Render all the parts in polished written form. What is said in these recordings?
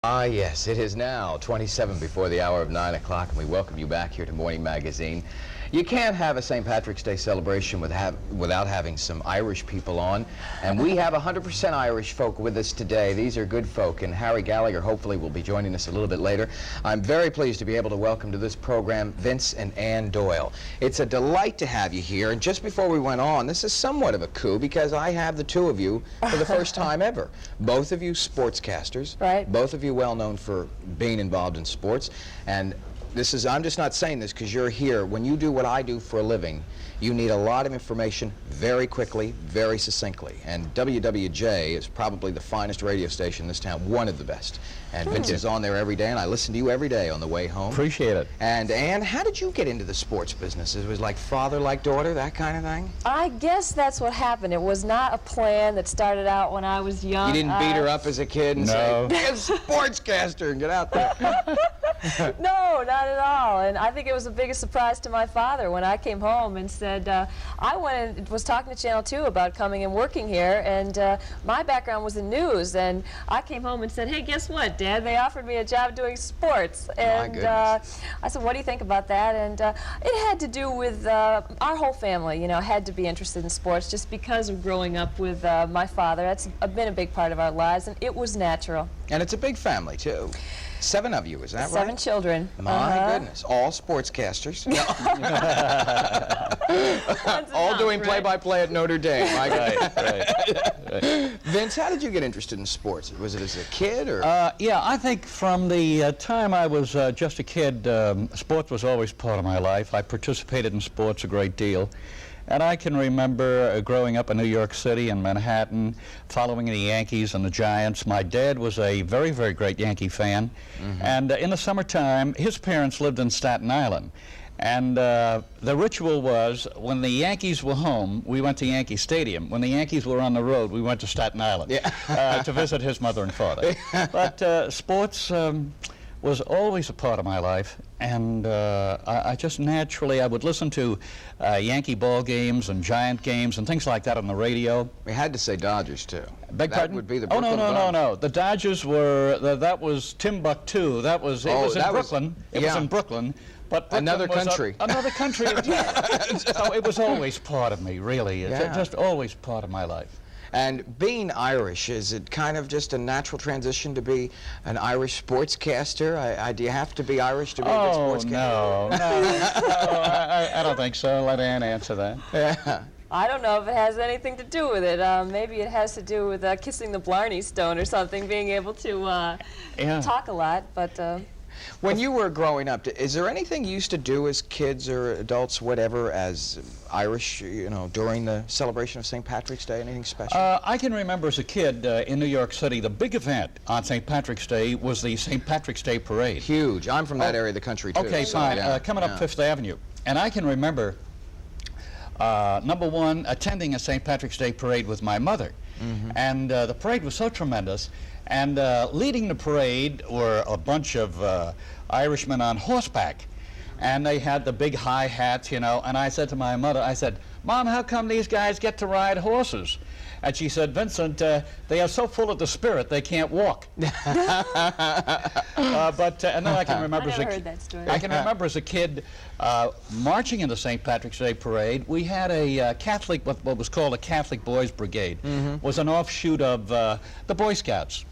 Ah, yes, it is now 27 before the hour of 9 o'clock, and we welcome you back here to Morning Magazine. You can't have a St. Patrick's Day celebration without having some Irish people on, and we have 100% Irish folk with us today. These are good folk, and Harry Gallagher hopefully will be joining us a little bit later. I'm very pleased to be able to welcome to this program Vince and Ann Doyle. It's a delight to have you here, and just before we went on, this is somewhat of a coup because I have the two of you for the first time ever. Both of you sportscasters, right? Both of you well known for being involved in sports, and this is, I'm just not saying this because you're here. When you do what I do for a living, you need a lot of information very quickly, very succinctly. And WWJ is probably the finest radio station in this town, one of the best. And Vince is on there every day, and I listen to you every day on the way home. Appreciate it. And Ann, how did you get into the sports business? It was like father, like daughter, that kind of thing? I guess that's what happened. It was not a plan that started out when I was young. You didn't beat her up as a kid and say, be a sportscaster and get out there. No, not at all. And I think it was the biggest surprise to my father when I came home and said, I went and was talking to Channel 2 about coming and working here, and my background was in news, and I came home and said, hey, guess what, Dad? They offered me a job doing sports. And I said, what do you think about that? And it had to do with our whole family, you know, had to be interested in sports just because of growing up with my father. That's been a big part of our lives, and it was natural. And it's a big family, too. 7 of you, is that right? 7 children. My goodness, all sportscasters. All doing play-by-play at Notre Dame. Right. Vince, how did you get interested in sports? Was it as a kid, or? Yeah, I think from the time I was just a kid, sports was always part of my life. I participated in sports a great deal. And I can remember growing up in New York City and Manhattan, following the Yankees and the Giants. My dad was a very, very great Yankee fan. And in the summertime, his parents lived in Staten Island. And the ritual was, when the Yankees were home, we went to Yankee Stadium. When the Yankees were on the road, we went to Staten Island to visit his mother and father. But sports was always a part of my life, and I just naturally, I would listen to Yankee ball games and Giant games and things like that on the radio. We had to say Dodgers, too. Beg pardon? That would be the Oh, Brooklyn no. The Dodgers were, that was Timbuktu. That was, it was in Brooklyn. It was in Brooklyn. But Brooklyn another country. Another country. So it was always part of me, really. It's just always part of my life. And being Irish, is it kind of just a natural transition to be an Irish sportscaster? Do you have to be Irish to be a good sportscaster? No, I don't think so. Let Ann answer that. Yeah. I don't know if it has anything to do with it. Maybe it has to do with kissing the Blarney Stone or something, being able to talk a lot, but... When you were growing up, is there anything you used to do as kids or adults, whatever, as Irish, you know, during the celebration of St. Patrick's Day? Anything special? I can remember as a kid in New York City, the big event on St. Patrick's Day was the St. Patrick's Day Parade. Huge. I'm from that area of the country, too. Okay, so, fine. Coming up Fifth Avenue. And I can remember, number one, attending a St. Patrick's Day parade with my mother. And the parade was so tremendous. And leading the parade were a bunch of Irishmen on horseback. And they had the big high hats, you know. And I said to my mother, I said, Mom, how come these guys get to ride horses? And she said, Vincent, they are so full of the spirit, they can't walk. And then I can remember I can remember as a kid marching in the St. Patrick's Day parade. We had a Catholic, what was called a Catholic Boys Brigade. Was an offshoot of the Boy Scouts.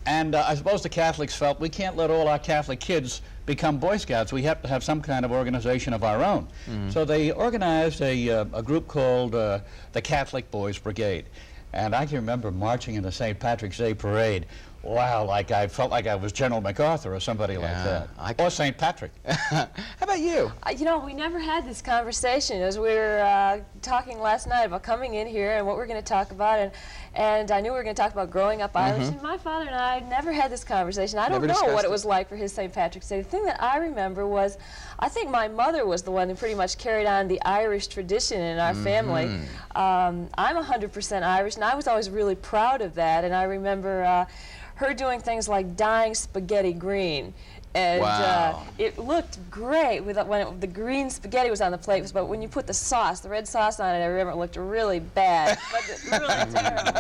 And I suppose the Catholics felt we can't let all our Catholic kids become Boy Scouts. We have to have some kind of organization of our own. So they organized a group called the Catholic Boys Brigade. And I can remember marching in the St. Patrick's Day parade. Wow, like I felt like I was General MacArthur or somebody like that. Or St. Patrick. How about you? You know, we never had this conversation as we were talking last night about coming in here and what we're going to talk about. And I knew we were going to talk about growing up Irish. And my father and I never had this conversation. I don't know what it was like for his St. Patrick's Day. The thing that I remember was, I think my mother was the one who pretty much carried on the Irish tradition in our family. I'm 100% Irish, and I was always really proud of that. And I remember her doing things like dyeing spaghetti green And Wow. it looked great when the green spaghetti was on the plate, but when you put the sauce, the red sauce on it, I remember it looked really bad, but really terrible.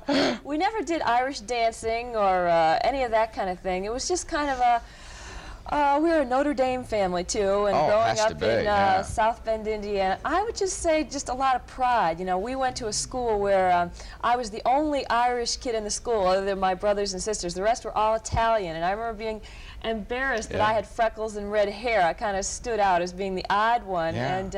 But, we never did Irish dancing or any of that kind of thing. It was just kind of a, we were a Notre Dame family too, and growing up in South Bend, Indiana, I would just say just a lot of pride. You know, we went to a school where I was the only Irish kid in the school other than my brothers and sisters. The rest were all Italian, and I remember being embarrassed that I had freckles and red hair. I kind of stood out as being the odd one, and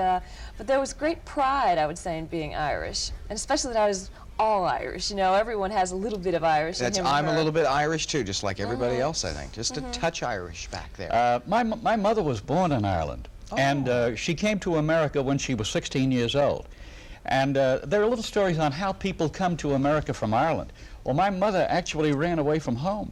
but there was great pride, I would say, in being Irish, and especially that I was all Irish. You know, everyone has a little bit of Irish in him or I'm a her. little bit Irish too, just like everybody else, I think. Just a touch Irish back there. My mother was born in Ireland, and she came to America when she was 16 years old. And there are little stories on how people come to America from Ireland. Well, my mother actually ran away from home.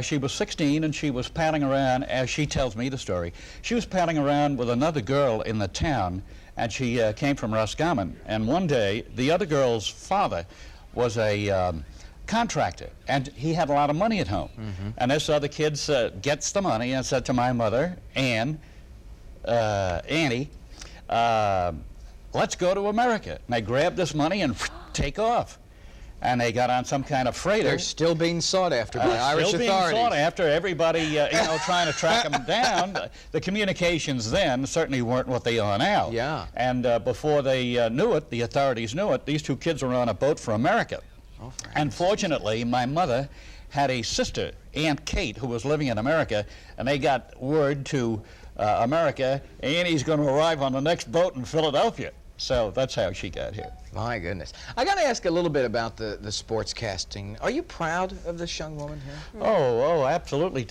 She was 16 and she was paddling around, as she tells me the story. She was paddling around with another girl in the town, and she came from Roscommon. And one day, the other girl's father was a contractor, and he had a lot of money at home. And this other kid gets the money and said to my mother, Annie, let's go to America. And they grabbed this money and take off. And they got on some kind of freighter. They're still being sought after by Irish still authorities. Being sought after. Everybody, you know, trying to track them down. The communications then certainly weren't what they are now. Yeah. And before they knew it, the authorities knew it, these two kids were on a boat for America. Oh, and fortunately, my mother had a sister, Aunt Kate, who was living in America, and they got word to America, Annie's going to arrive on the next boat in Philadelphia. So that's how she got here. My goodness. I got to ask a little bit about the sports casting. Are you proud of this young woman here? Oh, absolutely.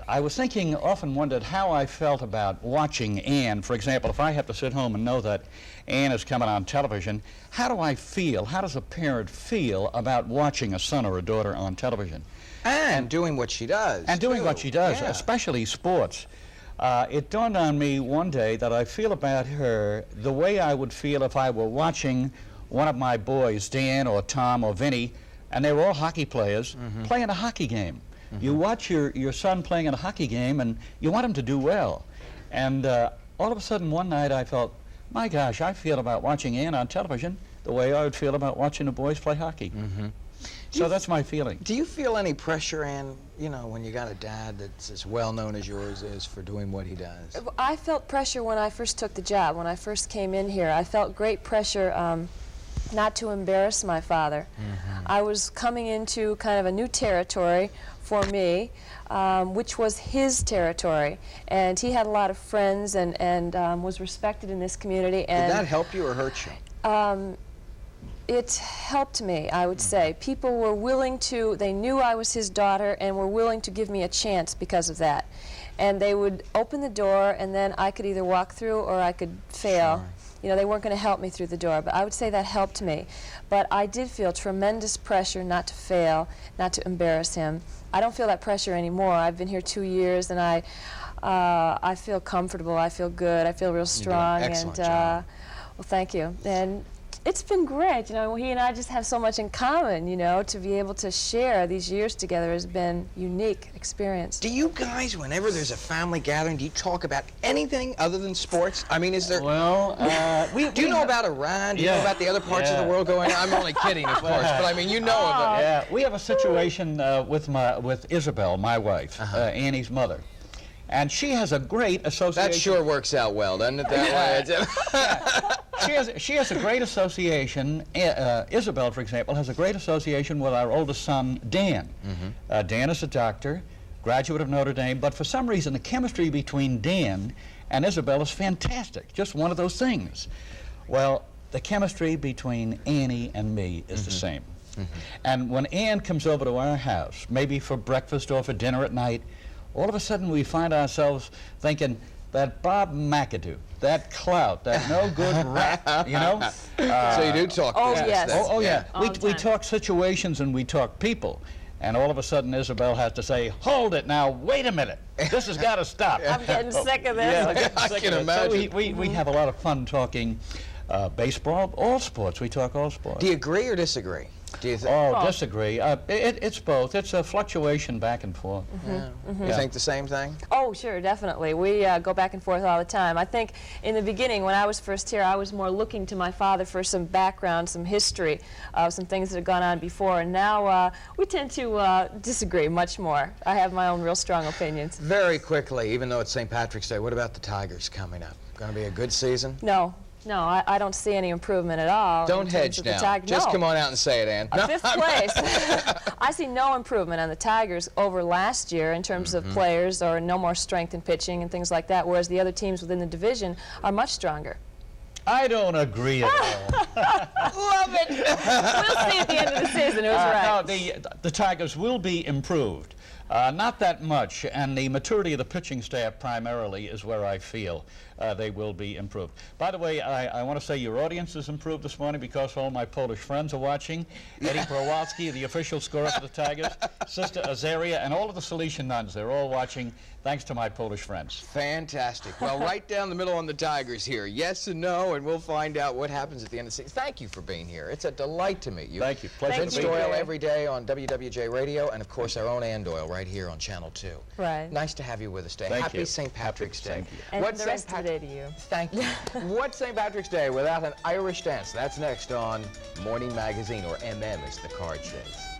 I was thinking, often wondered how I felt about watching Ann. For example, if I have to sit home and know that Ann is coming on television, how do I feel? How does a parent feel about watching a son or a daughter on television? And doing what she does. And doing too. what she does, Yeah. especially sports. It dawned on me one day that I feel about her the way I would feel if I were watching one of my boys, Dan or Tom or Vinny, and they were all hockey players, playing a hockey game. You watch your son playing in a hockey game, and you want him to do well. And all of a sudden, one night, I felt, my gosh, I feel about watching Ann on television the way I would feel about watching the boys play hockey. So that's my feeling. Do you feel any pressure, Ann, you know, when you got a dad that's as well known as yours is for doing what he does? I felt pressure when I first took the job. When I first came in here, I felt great pressure not to embarrass my father. I was coming into kind of a new territory for me, which was his territory. And he had a lot of friends and was respected in this community. And Did that help you or hurt you? it helped me, I would say. People were willing to, they knew I was his daughter and were willing to give me a chance because of that. And they would open the door, and then I could either walk through or I could fail. Sure. You know, they weren't going to help me through the door, but I would say that helped me. But I did feel tremendous pressure not to fail, not to embarrass him. I don't feel that pressure anymore. I've been here 2 years, and I feel comfortable, I feel good, I feel real strong. You're doing an excellent and job. well, thank you. And it's been great, you know, he and I just have so much in common, you know, to be able to share these years together has been unique experience. Do you guys, whenever there's a family gathering, do you talk about anything other than sports? I mean, is there... Well, do you know about Iran? Do you know about the other parts of the world going on? I'm only kidding, of course, but I mean, you know of it. Yeah, we have a situation with Isabel, my wife, Annie's mother. And she has a great association. That sure works out well, doesn't it, that way? She has a great association. Isabel, for example, has a great association with our oldest son, Dan. Dan is a doctor, graduate of Notre Dame, but for some reason the chemistry between Dan and Isabel is fantastic, just one of those things. Well, the chemistry between Annie and me is the same. And when Ann comes over to our house, maybe for breakfast or for dinner at night, all of a sudden we find ourselves thinking, that Bob McAdoo, that clout, that no good rat, you know? So you do talk business yes. then. Oh, yeah. All the We time. talk situations and we talk people. And all of a sudden Isabel has to say, hold it now, wait a minute. This has got to stop. I'm getting sick of this. Yeah, I'm getting I sick can of it. So imagine. we have a lot of fun talking baseball, all sports. We talk all sports. Do you agree or disagree? Do you think? Oh, disagree. It's both. It's a fluctuation back and forth. You think the same thing? Oh, sure, definitely. We go back and forth all the time. I think in the beginning, when I was first here, I was more looking to my father for some background, some history, some things that had gone on before, and now we tend to disagree much more. I have my own real strong opinions. Very quickly, even though it's St. Patrick's Day, what about the Tigers coming up? Going to be a good season? No, I don't see any improvement at all. Don't hedge now. Just come on out and say it, Ann. Fifth place. I see no improvement on the Tigers over last year in terms of players, or no more strength in pitching and things like that, whereas the other teams within the division are much stronger. I don't agree at all. Love it. We'll see at the end of the season who's right. No, the Tigers will be improved. Not that much, and the maturity of the pitching staff primarily is where I feel they will be improved. By the way, I want to say your audience is improved this morning because all my Polish friends are watching. Eddie Prawalski, the official scorer for the Tigers, Sister Azaria, and all of the Salesian nuns, they're all watching thanks to my Polish friends. Fantastic. Well, right down the middle on the Tigers here. Yes and no, and we'll find out what happens at the end of the season. Thank you for being here. It's a delight to meet you. Thank you. Pleasure Vince to be Doyle here. every day on WWJ Radio, and of course our own Ann Doyle right here on Channel 2. Right. Nice to have you with us today. Thank Happy you. St. Patrick's Day. Thank you. And What's the rest of the day to you. Thank you. What's St. Patrick's Day without an Irish dance? That's next on Morning Magazine, or MM as the card says.